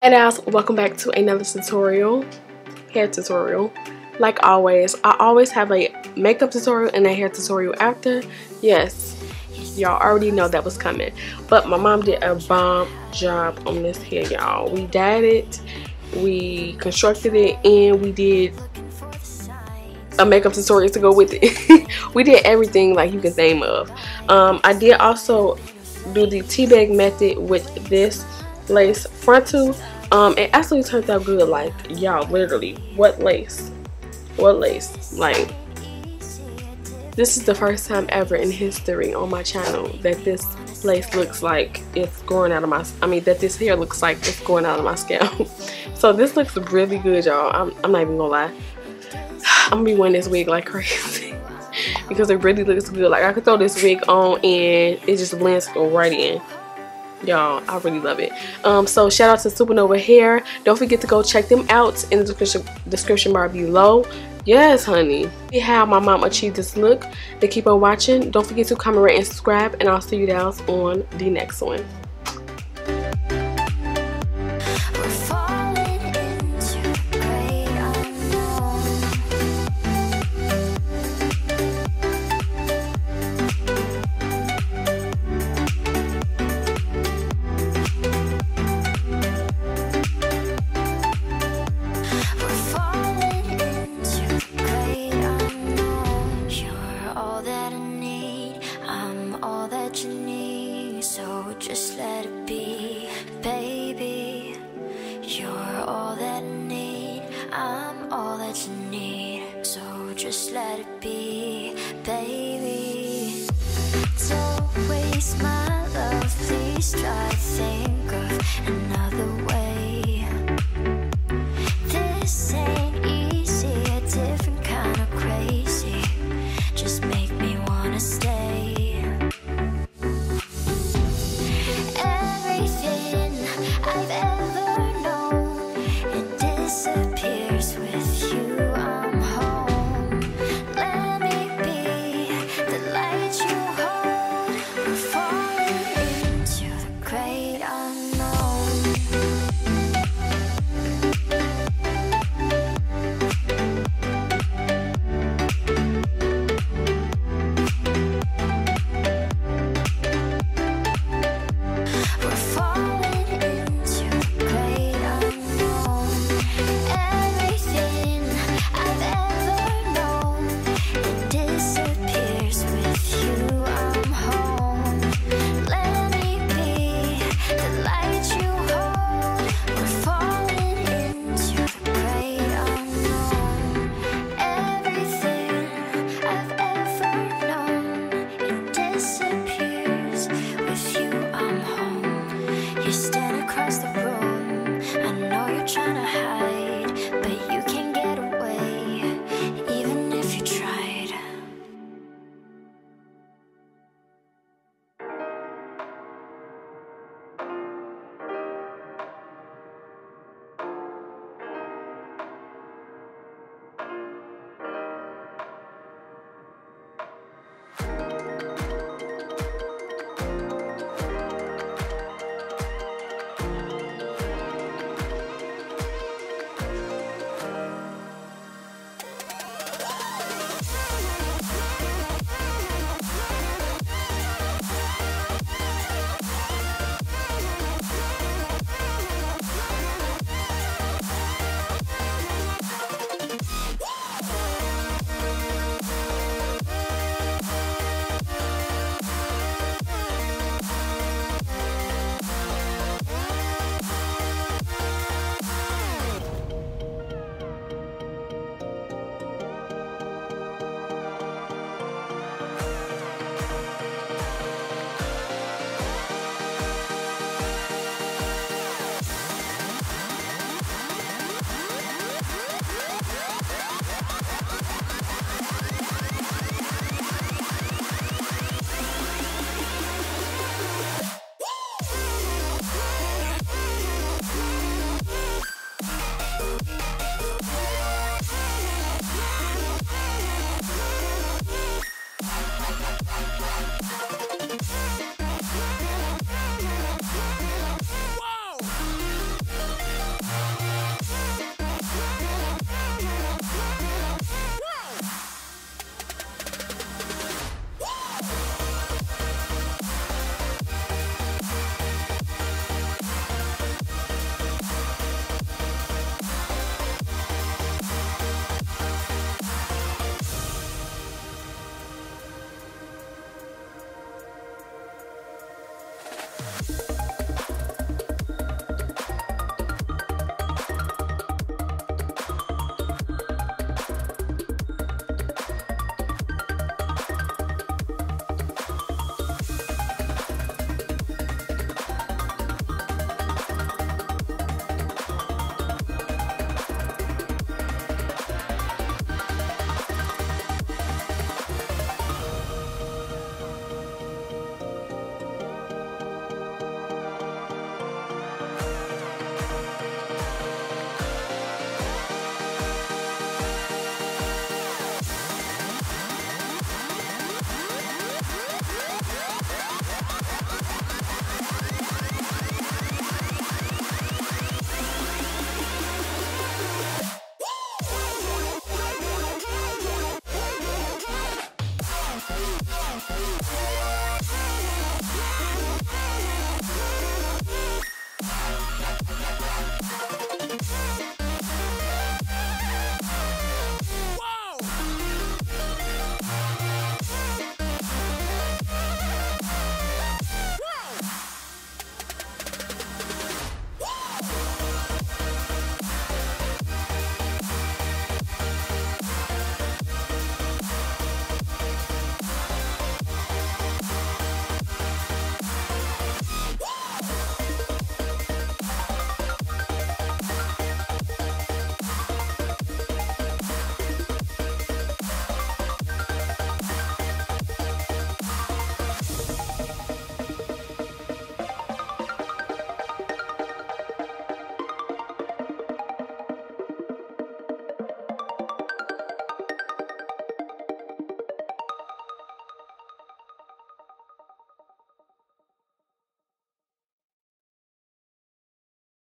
Hey guys, welcome back to another tutorial, hair tutorial. Like always, I always have a makeup tutorial and a hair tutorial after. Yes, y'all already know that was coming. But my mom did a bomb job on this hair, y'all. We dyed it, we constructed it, and we did a makeup tutorial to go with it. We did everything like you can think of. I did also do the tea bag method with this lace frontal. It actually turned out good. Like, y'all, literally, what lace, like, this is the first time ever in history on my channel that this lace looks like it's growing out of my, that this hair looks like it's growing out of my scalp. So this looks really good, y'all. I'm not even gonna lie, I'm gonna be wearing this wig like crazy because it really looks good. Like, I could throw this wig on and it just blends right in. Y'all, I really love it. So shout out to Supernova hair. Don't forget to go check them out in the description bar below. Yes, honey. See how my mom achieved this look. Then keep on watching. Don't forget to comment, rate, and subscribe, and I'll see you guys on the next one. Just let it be, baby. You're all that I need, I'm all that you need. So just let it be, baby. Don't waste my love, please try to think of another way.